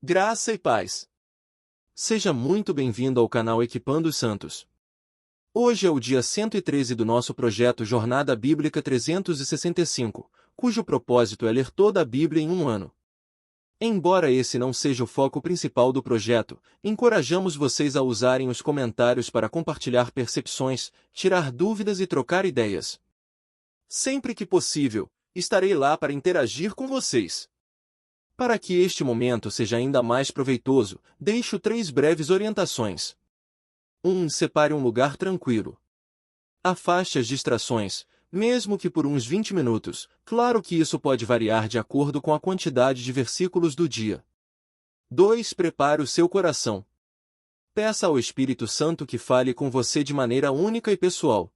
Graça e paz. Seja muito bem-vindo ao canal Equipando os Santos. Hoje é o dia 113 do nosso projeto Jornada Bíblica 365, cujo propósito é ler toda a Bíblia em um ano. Embora esse não seja o foco principal do projeto, encorajamos vocês a usarem os comentários para compartilhar percepções, tirar dúvidas e trocar ideias. Sempre que possível, estarei lá para interagir com vocês. Para que este momento seja ainda mais proveitoso, deixo 3 breves orientações. 1. Separe um lugar tranquilo. Afaste as distrações, mesmo que por uns 20 minutos, claro que isso pode variar de acordo com a quantidade de versículos do dia. 2. Prepare o seu coração. Peça ao Espírito Santo que fale com você de maneira única e pessoal.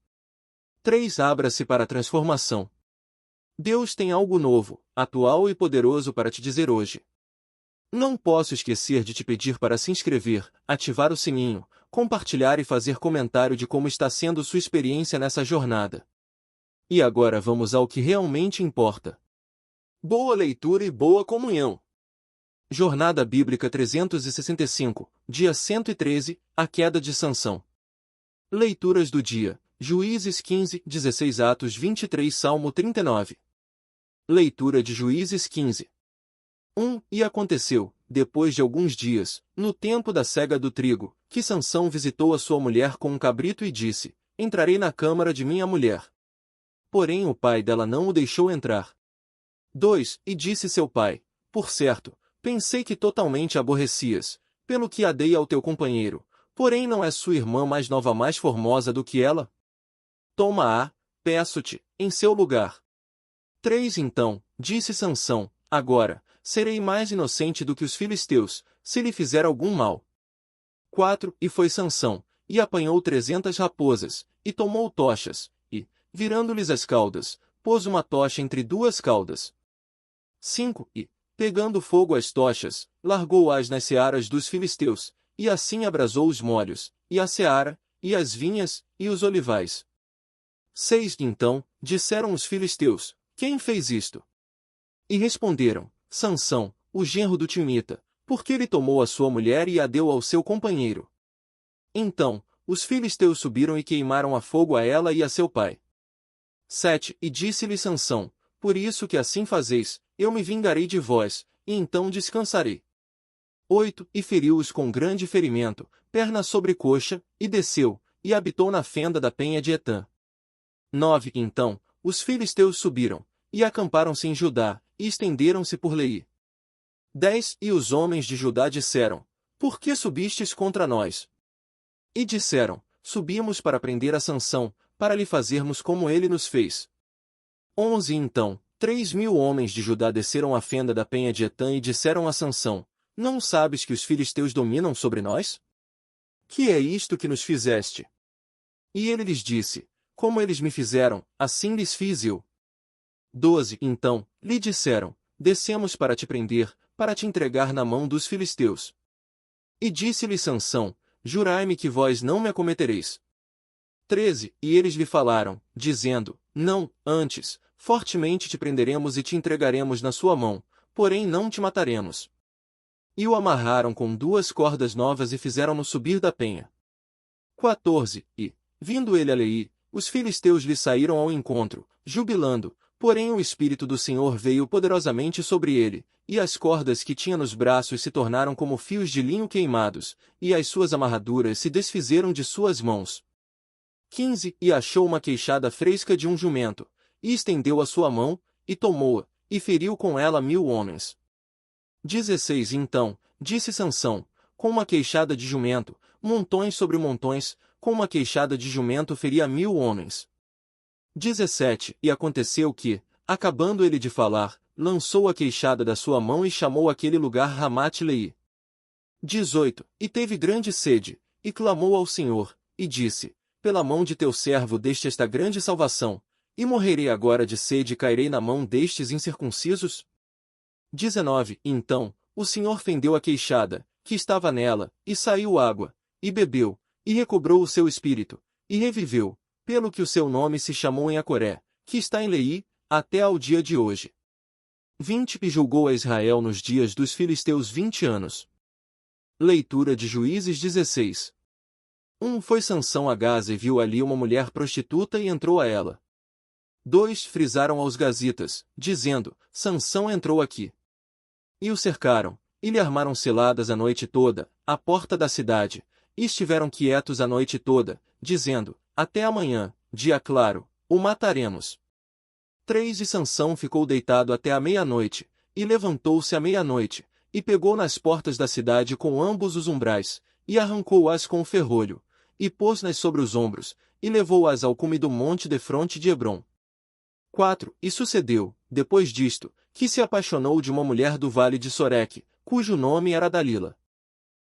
3. Abra-se para a transformação. Deus tem algo novo, atual e poderoso para te dizer hoje. Não posso esquecer de te pedir para se inscrever, ativar o sininho, compartilhar e fazer comentário de como está sendo sua experiência nessa jornada. E agora vamos ao que realmente importa. Boa leitura e boa comunhão. Jornada Bíblica 365, dia 113, a queda de Sansão. Leituras do dia, Juízes 15, 16 Atos 23 Salmo 39. Leitura de Juízes 15. 1. E aconteceu, depois de alguns dias, no tempo da cega do trigo, que Sansão visitou a sua mulher com um cabrito e disse: Entrarei na câmara de minha mulher. Porém o pai dela não o deixou entrar. 2. E disse seu pai: Por certo, pensei que totalmente a aborrecias, pelo que a dei ao teu companheiro, porém não é sua irmã mais nova mais formosa do que ela? Toma-a, peço-te, em seu lugar. 3. Então, disse Sansão, agora, serei mais inocente do que os filisteus, se lhe fizer algum mal. 4. E foi Sansão, e apanhou 300 raposas, e tomou tochas, e, virando-lhes as caudas, pôs uma tocha entre 2 caudas. 5. E, pegando fogo às tochas, largou-as nas searas dos filisteus, e assim abrasou os molhos, e a seara, e as vinhas, e os olivais. 6. Então, disseram os filisteus: Quem fez isto? E responderam: Sansão, o genro do Timnita, porque ele tomou a sua mulher e a deu ao seu companheiro. Então, os filisteus subiram e queimaram a fogo a ela e a seu pai. 7. E disse-lhe Sansão: Por isso que assim fazeis, eu me vingarei de vós, e então descansarei. 8. E feriu-os com grande ferimento, perna sobre coxa, e desceu, e habitou na fenda da penha de Etã. 9. Então, os filisteus subiram, e acamparam-se em Judá, e estenderam-se por Leí. 10. E os homens de Judá disseram: Por que subistes contra nós? E disseram: Subimos para prender a Sansão, para lhe fazermos como ele nos fez. 11. Então, 3.000 homens de Judá desceram à fenda da penha de Etã e disseram a Sansão: Não sabes que os filisteus dominam sobre nós? Que é isto que nos fizeste? E ele lhes disse: Como eles me fizeram, assim lhes fiz eu. 12. Então, lhe disseram: Descemos para te prender, para te entregar na mão dos filisteus. E disse-lhe Sansão: Jurai-me que vós não me acometereis. 13. E eles lhe falaram, dizendo: Não, antes, fortemente te prenderemos e te entregaremos na sua mão, porém não te mataremos. E o amarraram com 2 cordas novas e fizeram-no subir da penha. 14. E, vindo ele a Leí, os filisteus lhe saíram ao encontro, jubilando, porém o Espírito do Senhor veio poderosamente sobre ele, e as cordas que tinha nos braços se tornaram como fios de linho queimados, e as suas amarraduras se desfizeram de suas mãos. 15. E achou uma queixada fresca de um jumento, e estendeu a sua mão, e tomou-a, e feriu com ela 1.000 homens. 16. Então, disse Sansão: Com uma queixada de jumento, montões sobre montões, com uma queixada de jumento feria 1.000 homens. 17. E aconteceu que, acabando ele de falar, lançou a queixada da sua mão e chamou aquele lugar Ramate-Leí. 18. E teve grande sede, e clamou ao Senhor, e disse: Pela mão de teu servo deste esta grande salvação, e morrerei agora de sede e cairei na mão destes incircuncisos? 19. Então, o Senhor fendeu a queixada, que estava nela, e saiu água, e bebeu, e recobrou o seu espírito, e reviveu, pelo que o seu nome se chamou em Acoré, que está em Leí, até ao dia de hoje. 20 E julgou a Israel nos dias dos filisteus 20 anos. Leitura de Juízes 16. Foi Sansão a Gaza e viu ali uma mulher prostituta e entrou a ela. 2 Frisaram aos gazitas, dizendo, Sansão entrou aqui. E o cercaram, e lhe armaram ciladas a noite toda, à porta da cidade, e estiveram quietos a noite toda, dizendo, até amanhã, dia claro, o mataremos. 3 E Sansão ficou deitado até a meia-noite, e levantou-se à meia-noite, e pegou nas portas da cidade com ambos os umbrais, e arrancou-as com o ferrolho, e pôs-nas sobre os ombros, e levou-as ao cume do monte defronte de Hebrom. 4 E sucedeu, depois disto, que se apaixonou de uma mulher do vale de Soreque, cujo nome era Dalila.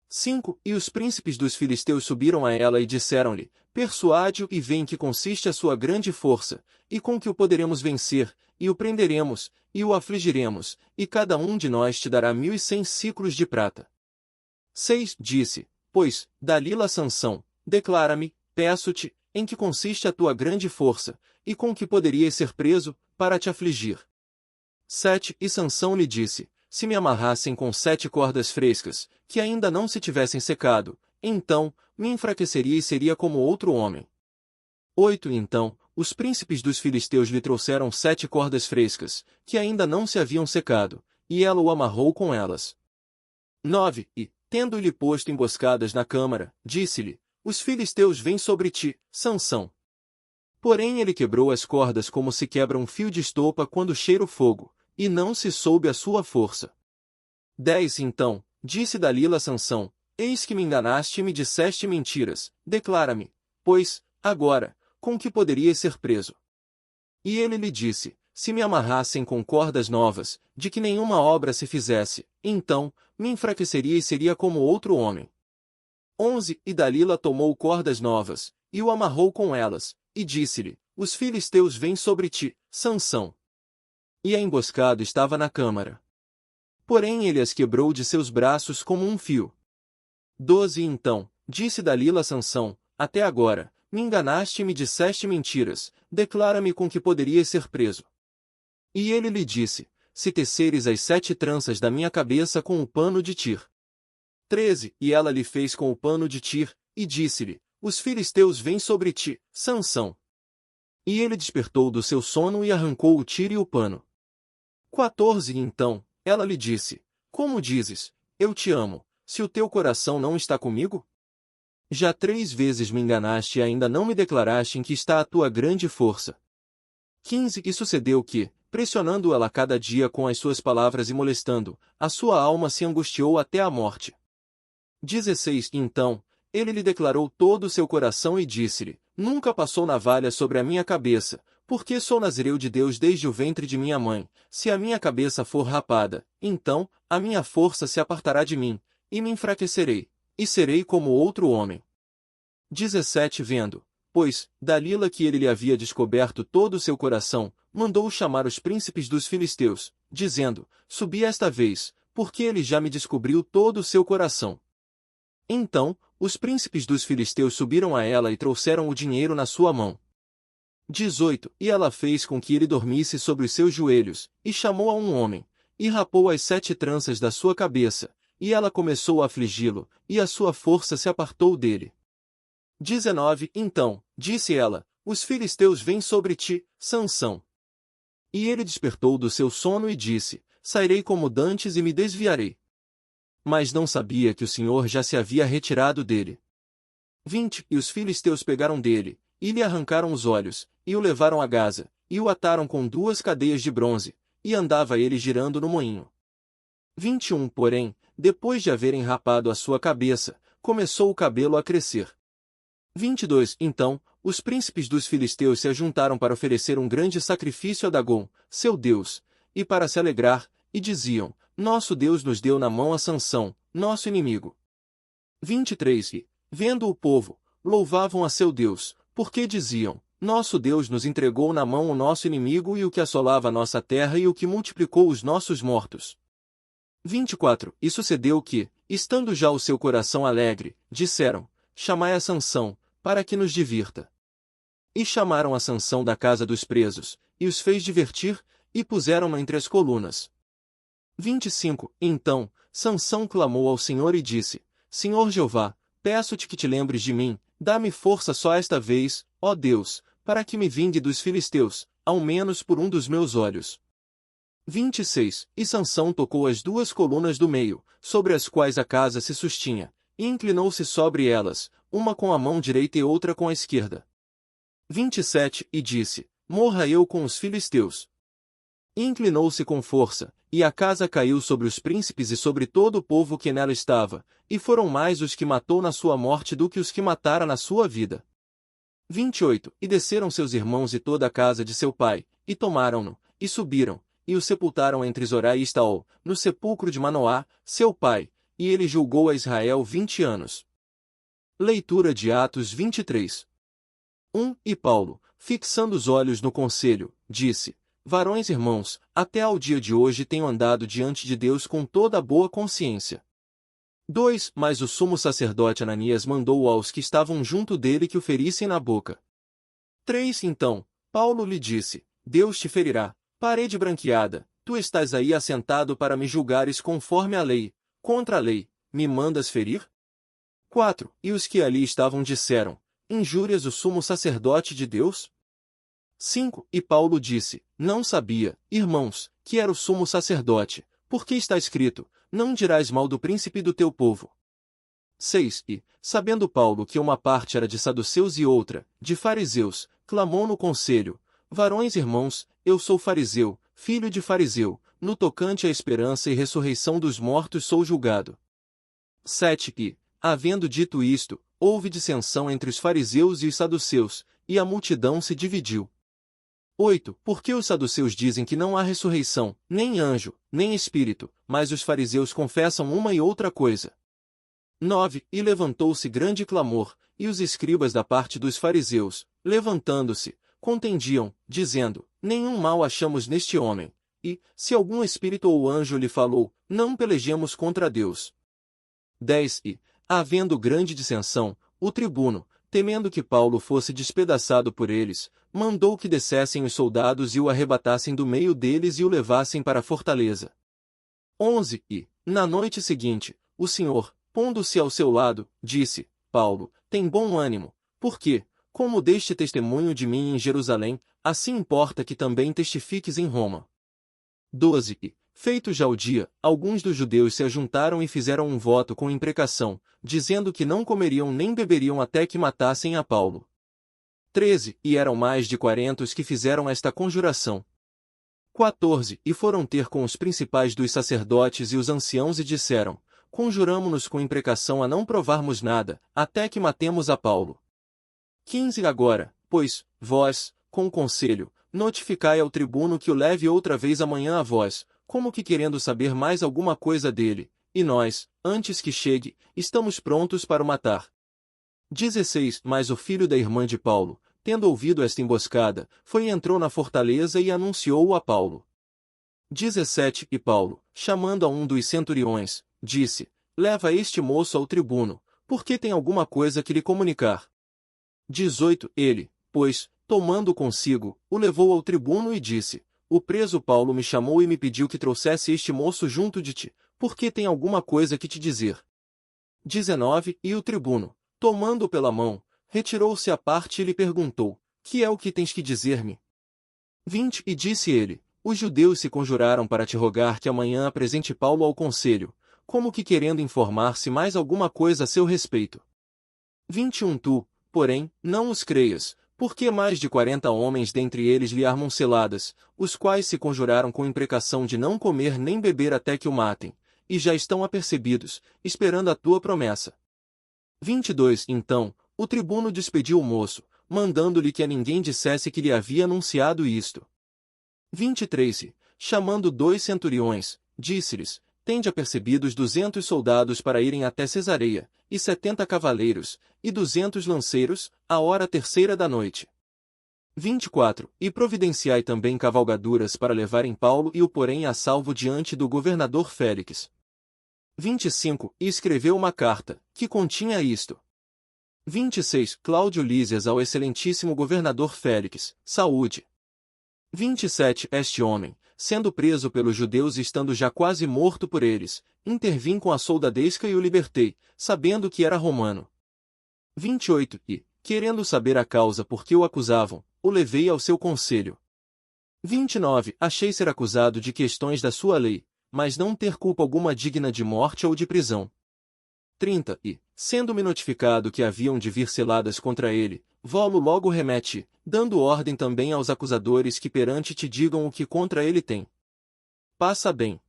5 E os príncipes dos filisteus subiram a ela e disseram-lhe, persuade-o e vê em que consiste a sua grande força, e com que o poderemos vencer, e o prenderemos, e o afligiremos, e cada um de nós te dará 1.100 siclos de prata. 6 Disse, pois, Dalila a Sansão, declara-me, peço-te, em que consiste a tua grande força, e com que poderias ser preso, para te afligir. 7 E Sansão lhe disse, se me amarrassem com 7 cordas frescas, que ainda não se tivessem secado, então, me enfraqueceria e seria como outro homem. 8 Então, os príncipes dos filisteus lhe trouxeram 7 cordas frescas, que ainda não se haviam secado, e ela o amarrou com elas. 9 E, tendo-lhe posto emboscadas na câmara, disse-lhe, os filisteus vêm sobre ti, Sansão. Porém ele quebrou as cordas como se quebra um fio de estopa quando cheira o fogo, e não se soube a sua força. 10 Então, disse Dalila a Sansão, eis que me enganaste e me disseste mentiras, declara-me, pois, agora, com que poderias ser preso? E ele lhe disse, se me amarrassem com cordas novas, de que nenhuma obra se fizesse, então, me enfraqueceria e seria como outro homem. 11 E Dalila tomou cordas novas, e o amarrou com elas, e disse-lhe, os filisteus vêm sobre ti, Sansão. E a emboscada estava na câmara. Porém ele as quebrou de seus braços como um fio. 12 Então, disse Dalila a Sansão, até agora, me enganaste e me disseste mentiras, declara-me com que poderias ser preso. E ele lhe disse, se teceres as 7 tranças da minha cabeça com o pano de Tir. 13 E ela lhe fez com o pano de Tir, e disse-lhe, os filisteus vêm sobre ti, Sansão. E ele despertou do seu sono e arrancou o tiro e o pano. 14 Então, ela lhe disse, como dizes, eu te amo, se o teu coração não está comigo? Já 3 vezes me enganaste e ainda não me declaraste em que está a tua grande força. 15 E sucedeu que, pressionando ela cada dia com as suas palavras e molestando, a sua alma se angustiou até a morte. 16 Então, ele lhe declarou todo o seu coração e disse-lhe, nunca passou navalha sobre a minha cabeça, porque sou nazireu de Deus desde o ventre de minha mãe, se a minha cabeça for rapada, então, a minha força se apartará de mim, e me enfraquecerei, e serei como outro homem. 17 Vendo, pois, Dalila que ele lhe havia descoberto todo o seu coração, mandou chamar os príncipes dos filisteus, dizendo, subi esta vez, porque ele já me descobriu todo o seu coração. Então, os príncipes dos filisteus subiram a ela e trouxeram o dinheiro na sua mão. 18 E ela fez com que ele dormisse sobre os seus joelhos, e chamou a um homem, e rapou as 7 tranças da sua cabeça, e ela começou a afligi-lo, e a sua força se apartou dele. 19 Então, disse ela, os filisteus vêm sobre ti, Sansão. E ele despertou do seu sono e disse, sairei como dantes e me desviarei. Mas não sabia que o Senhor já se havia retirado dele. 20 E os filisteus pegaram dele, e lhe arrancaram os olhos, e o levaram a Gaza, e o ataram com 2 cadeias de bronze, e andava ele girando no moinho. 21 Porém, depois de haverem rapado a sua cabeça, começou o cabelo a crescer. 22 Então, os príncipes dos filisteus se ajuntaram para oferecer um grande sacrifício a Dagom, seu deus, e para se alegrar, e diziam, nosso Deus nos deu na mão a Sansão, nosso inimigo. 23 E, vendo o povo, louvavam a seu Deus, porque diziam, nosso Deus nos entregou na mão o nosso inimigo e o que assolava a nossa terra e o que multiplicou os nossos mortos. 24 E sucedeu que, estando já o seu coração alegre, disseram, chamai a Sansão, para que nos divirta. E chamaram a Sansão da casa dos presos, e os fez divertir, e puseram-no entre as colunas. 25. Então, Sansão clamou ao Senhor e disse: Senhor Jeová, peço-te que te lembres de mim, dá-me força só esta vez, ó Deus, para que me vingue dos filisteus, ao menos por um dos meus olhos. 26. E Sansão tocou as duas colunas do meio, sobre as quais a casa se sustinha, e inclinou-se sobre elas, uma com a mão direita e outra com a esquerda. 27. E disse: Morra eu com os filisteus. E inclinou-se com força, e a casa caiu sobre os príncipes e sobre todo o povo que nela estava, e foram mais os que matou na sua morte do que os que matara na sua vida. 28. E desceram seus irmãos e toda a casa de seu pai, e tomaram-no, e subiram, e o sepultaram entre Zorá e Estaol, no sepulcro de Manoá, seu pai, e ele julgou a Israel 20 anos. Leitura de Atos 23. 1. E Paulo, fixando os olhos no conselho, disse: Varões irmãos, até ao dia de hoje tenho andado diante de Deus com toda a boa consciência. 2. Mas o sumo sacerdote Ananias mandou aos que estavam junto dele que o ferissem na boca. 3. Então, Paulo lhe disse: Deus te ferirá, parede branqueada, tu estás aí assentado para me julgares conforme a lei, contra a lei, me mandas ferir? 4. E os que ali estavam disseram: Injúrias o sumo sacerdote de Deus? 5. E Paulo disse: Não sabia, irmãos, que era o sumo sacerdote, porque está escrito: Não dirás mal do príncipe do teu povo. 6. E, sabendo Paulo que uma parte era de saduceus e outra, de fariseus, clamou no conselho: Varões irmãos, eu sou fariseu, filho de fariseu, no tocante à esperança e ressurreição dos mortos sou julgado. 7. E, havendo dito isto, houve dissensão entre os fariseus e os saduceus, e a multidão se dividiu. 8. Porque os saduceus dizem que não há ressurreição, nem anjo, nem espírito, mas os fariseus confessam uma e outra coisa. 9. E levantou-se grande clamor, e os escribas da parte dos fariseus, levantando-se, contendiam, dizendo: Nenhum mal achamos neste homem, e, se algum espírito ou anjo lhe falou, não pelejemos contra Deus. 10. E, havendo grande dissensão, o tribuno, temendo que Paulo fosse despedaçado por eles, mandou que descessem os soldados e o arrebatassem do meio deles e o levassem para a fortaleza. 11. E, na noite seguinte, o Senhor, pondo-se ao seu lado, disse: Paulo, tem bom ânimo, porque, como deste testemunho de mim em Jerusalém, assim importa que também testifiques em Roma. 12. E, feito já o dia, alguns dos judeus se ajuntaram e fizeram um voto com imprecação, dizendo que não comeriam nem beberiam até que matassem a Paulo. 13. E eram mais de 40 os que fizeram esta conjuração. 14. E foram ter com os principais dos sacerdotes e os anciãos e disseram: Conjuramo-nos com imprecação a não provarmos nada, até que matemos a Paulo. 15. Agora, pois, vós, com conselho, notificai ao tribuno que o leve outra vez amanhã a vós, como que querendo saber mais alguma coisa dele, e nós, antes que chegue, estamos prontos para o matar. 16. Mas o filho da irmã de Paulo, tendo ouvido esta emboscada, foi e entrou na fortaleza e anunciou-o a Paulo. 17. E Paulo, chamando a um dos centuriões, disse: Leva este moço ao tribuno, porque tem alguma coisa que lhe comunicar. 18. Ele, pois, tomando consigo, o levou ao tribuno e disse: O preso Paulo me chamou e me pediu que trouxesse este moço junto de ti, porque tem alguma coisa que te dizer. 19. E o tribuno, tomando-o pela mão, retirou-se à parte e lhe perguntou: Que é o que tens que dizer-me? 20. E disse ele: Os judeus se conjuraram para te rogar que amanhã apresente Paulo ao conselho, como que querendo informar-se mais alguma coisa a seu respeito. 21. Tu, porém, não os creias, porque mais de 40 homens dentre eles lhe armam seladas, os quais se conjuraram com imprecação de não comer nem beber até que o matem, e já estão apercebidos, esperando a tua promessa. 22. Então, o tribuno despediu o moço, mandando-lhe que a ninguém dissesse que lhe havia anunciado isto. 23. E, chamando 2 centuriões, disse-lhes: Tende apercebidos 200 soldados para irem até Cesareia, e 70 cavaleiros, e 200 lanceiros, à hora terceira da noite. 24. E providenciai também cavalgaduras para levarem Paulo e o porém a salvo diante do governador Félix. 25. E escreveu uma carta, que continha isto. 26. Cláudio Lísias ao excelentíssimo governador Félix, saúde. 27. Este homem, sendo preso pelos judeus e estando já quase morto por eles, intervim com a soldadesca e o libertei, sabendo que era romano. 28. E, querendo saber a causa por que o acusavam, o levei ao seu conselho. 29. Achei ser acusado de questões da sua lei, mas não ter culpa alguma digna de morte ou de prisão. 30. E, sendo-me notificado que haviam de vir seladas contra ele, vou-lo logo remete, dando ordem também aos acusadores que perante te digam o que contra ele tem. Passa bem.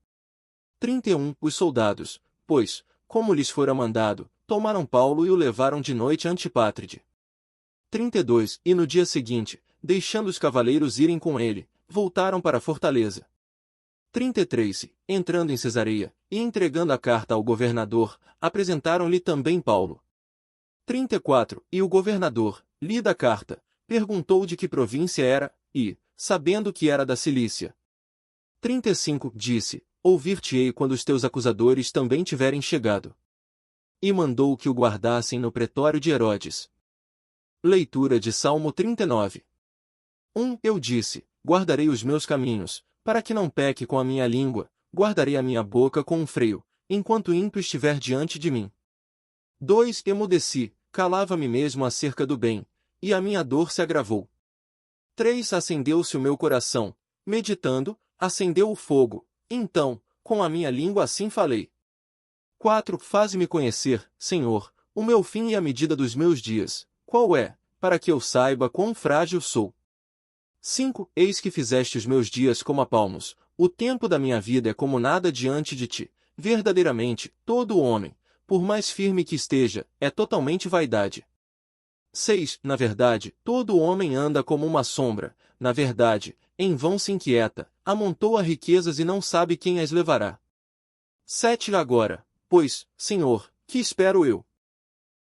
31. Os soldados, pois, como lhes fora mandado, tomaram Paulo e o levaram de noite a Antipátride. 32. E no dia seguinte, deixando os cavaleiros irem com ele, voltaram para a fortaleza. 33. Entrando em Cesareia, e entregando a carta ao governador, apresentaram-lhe também Paulo. 34. E o governador, lida a carta, perguntou de que província era, e, sabendo que era da Cilícia. 35. Disse, ouvir-te-ei quando os teus acusadores também tiverem chegado. E mandou que o guardassem no pretório de Herodes. Leitura de Salmo 39. 1. Eu disse, guardarei os meus caminhos, para que não peque com a minha língua, guardarei a minha boca com um freio, enquanto ímpio estiver diante de mim. 2. Emudeci, calava-me mesmo acerca do bem, e a minha dor se agravou. 3. Acendeu-se o meu coração, meditando, acendeu o fogo, então, com a minha língua assim falei. 4. Faze-me conhecer, Senhor, o meu fim e a medida dos meus dias, qual é, para que eu saiba quão frágil sou. 5. Eis que fizeste os meus dias como a palmos, o tempo da minha vida é como nada diante de ti. Verdadeiramente, todo homem, por mais firme que esteja, é totalmente vaidade. 6. Na verdade, todo homem anda como uma sombra, na verdade, em vão se inquieta, amontoa riquezas e não sabe quem as levará. 7. Agora, pois, Senhor, que espero eu?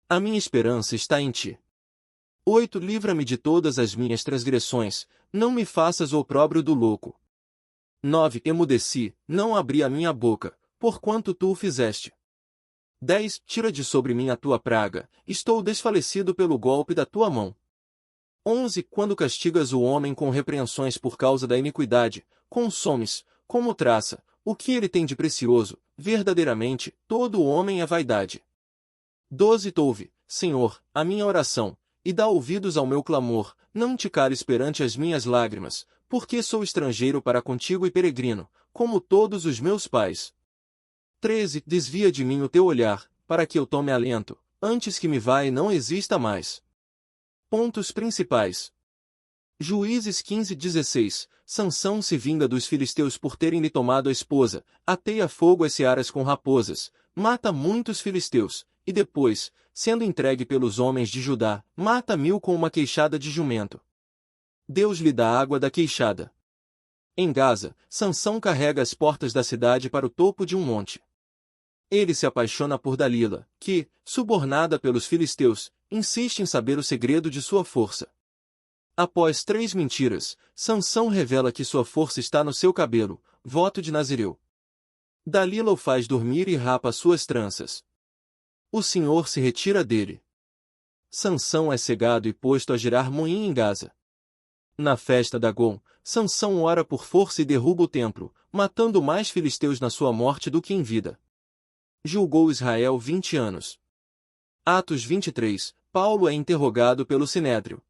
A minha esperança está em ti. 8. Livra-me de todas as minhas transgressões, não me faças o opróbrio do louco. 9. Emudeci, não abri a minha boca, porquanto tu o fizeste. 10. Tira de sobre mim a tua praga, estou desfalecido pelo golpe da tua mão. 11. Quando castigas o homem com repreensões por causa da iniquidade, consomes, como traça, o que ele tem de precioso, verdadeiramente, todo o homem é vaidade. 12. Ouve, Senhor, a minha oração, e dá ouvidos ao meu clamor, não te cales perante as minhas lágrimas, porque sou estrangeiro para contigo e peregrino, como todos os meus pais. 13. Desvia de mim o teu olhar, para que eu tome alento, antes que me vá e não exista mais. Pontos principais. Juízes 15:16. Sansão se vinga dos filisteus por terem-lhe tomado a esposa, ateia fogo às searas com raposas, mata muitos filisteus, e depois, sendo entregue pelos homens de Judá, mata 1000 com uma queixada de jumento. Deus lhe dá água da queixada. Em Gaza, Sansão carrega as portas da cidade para o topo de um monte. Ele se apaixona por Dalila, que, subornada pelos filisteus, insiste em saber o segredo de sua força. Após 3 mentiras, Sansão revela que sua força está no seu cabelo, voto de Nazireu. Dalila o faz dormir e rapa suas tranças. O Senhor se retira dele. Sansão é cegado e posto a girar moinho em Gaza. Na festa da Gom, Sansão ora por força e derruba o templo, matando mais filisteus na sua morte do que em vida. Julgou Israel 20 anos. Atos 23, Paulo é interrogado pelo Sinédrio.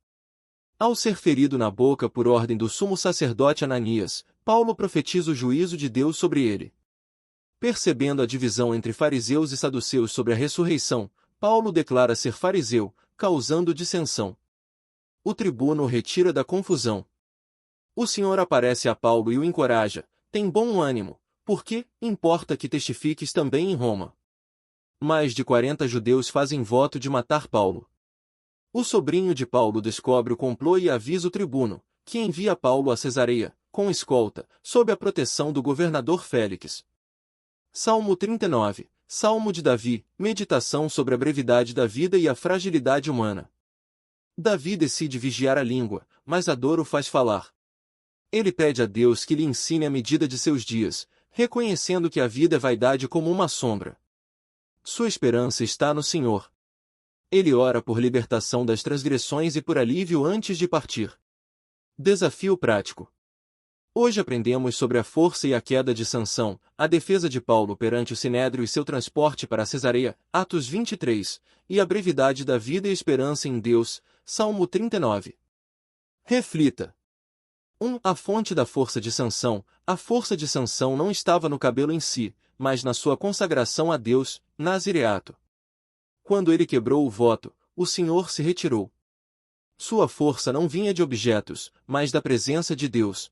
Ao ser ferido na boca por ordem do sumo sacerdote Ananias, Paulo profetiza o juízo de Deus sobre ele. Percebendo a divisão entre fariseus e saduceus sobre a ressurreição, Paulo declara ser fariseu, causando dissensão. O tribuno o retira da confusão. O Senhor aparece a Paulo e o encoraja, tem bom ânimo, porque importa que testifiques também em Roma. Mais de 40 judeus fazem voto de matar Paulo. O sobrinho de Paulo descobre o complô e avisa o tribuno, que envia Paulo a Cesareia, com escolta, sob a proteção do governador Félix. Salmo 39, Salmo de Davi, meditação sobre a brevidade da vida e a fragilidade humana. Davi decide vigiar a língua, mas a dor o faz falar. Ele pede a Deus que lhe ensine a medida de seus dias, reconhecendo que a vida é vaidade como uma sombra. Sua esperança está no Senhor. Ele ora por libertação das transgressões e por alívio antes de partir. Desafio prático. Hoje aprendemos sobre a força e a queda de Sansão, a defesa de Paulo perante o Sinédrio e seu transporte para Cesareia, Atos 23, e a brevidade da vida e esperança em Deus, Salmo 39. Reflita. 1. A fonte da força de Sansão. A força de Sansão não estava no cabelo em si, mas na sua consagração a Deus, nazireato. Quando ele quebrou o voto, o Senhor se retirou. Sua força não vinha de objetos, mas da presença de Deus.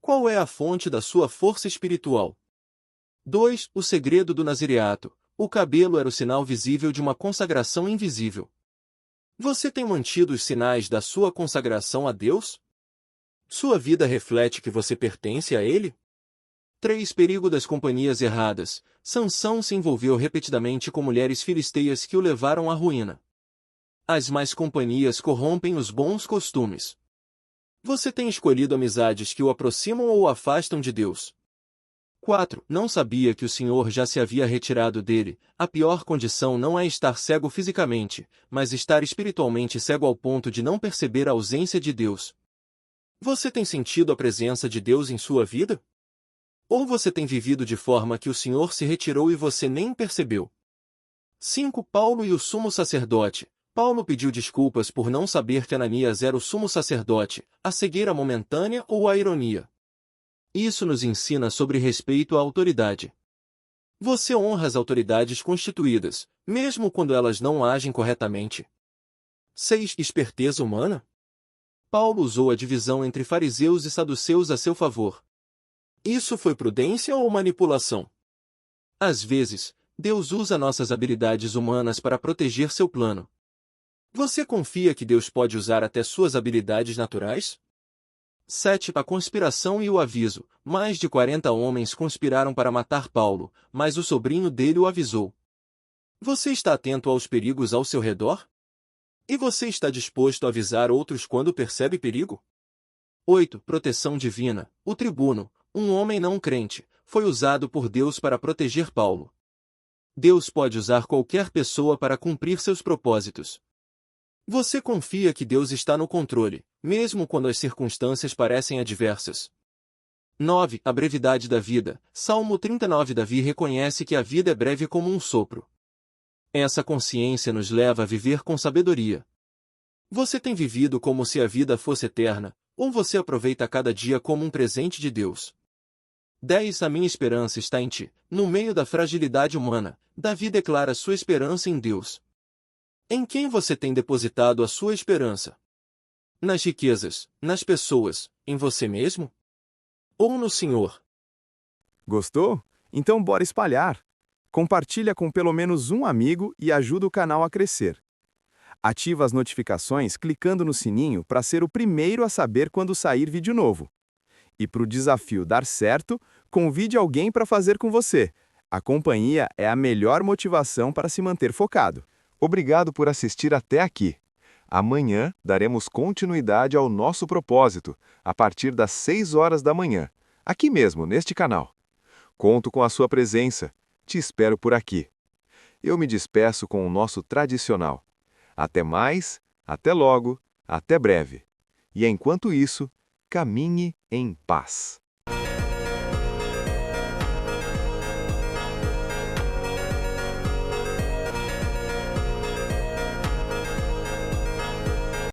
Qual é a fonte da sua força espiritual? 2. O segredo do nazireato. O cabelo era o sinal visível de uma consagração invisível. Você tem mantido os sinais da sua consagração a Deus? Sua vida reflete que você pertence a Ele? 3. Perigo das companhias erradas. Sansão se envolveu repetidamente com mulheres filisteias que o levaram à ruína. As más companhias corrompem os bons costumes. Você tem escolhido amizades que o aproximam ou o afastam de Deus? 4. Não sabia que o Senhor já se havia retirado dele. A pior condição não é estar cego fisicamente, mas estar espiritualmente cego ao ponto de não perceber a ausência de Deus. Você tem sentido a presença de Deus em sua vida? Ou você tem vivido de forma que o Senhor se retirou e você nem percebeu? 5. Paulo e o sumo sacerdote. Paulo pediu desculpas por não saber que Ananias era o sumo sacerdote, a cegueira momentânea ou a ironia. Isso nos ensina sobre respeito à autoridade. Você honra as autoridades constituídas, mesmo quando elas não agem corretamente. 6. Esperteza humana. Paulo usou a divisão entre fariseus e saduceus a seu favor. Isso foi prudência ou manipulação? Às vezes, Deus usa nossas habilidades humanas para proteger seu plano. Você confia que Deus pode usar até suas habilidades naturais? 7. A conspiração e o aviso. Mais de 40 homens conspiraram para matar Paulo, mas o sobrinho dele o avisou. Você está atento aos perigos ao seu redor? E você está disposto a avisar outros quando percebe perigo? 8. Proteção divina. O tribuno, um homem não crente, foi usado por Deus para proteger Paulo. Deus pode usar qualquer pessoa para cumprir seus propósitos. Você confia que Deus está no controle, mesmo quando as circunstâncias parecem adversas. 9. A brevidade da vida. Salmo 39. Davi reconhece que a vida é breve como um sopro. Essa consciência nos leva a viver com sabedoria. Você tem vivido como se a vida fosse eterna, ou você aproveita cada dia como um presente de Deus? 10. A minha esperança está em ti. No meio da fragilidade humana, Davi declara sua esperança em Deus. Em quem você tem depositado a sua esperança? Nas riquezas, nas pessoas, em você mesmo? Ou no Senhor? Gostou? Então bora espalhar. Compartilha com pelo menos um amigo e ajuda o canal a crescer. Ativa as notificações clicando no sininho para ser o primeiro a saber quando sair vídeo novo. E para o desafio dar certo, convide alguém para fazer com você. A companhia é a melhor motivação para se manter focado. Obrigado por assistir até aqui. Amanhã daremos continuidade ao nosso propósito, a partir das 6 horas da manhã, aqui mesmo, neste canal. Conto com a sua presença. Te espero por aqui. Eu me despeço com o nosso tradicional. Até mais, até logo, até breve. E enquanto isso, caminhe em paz.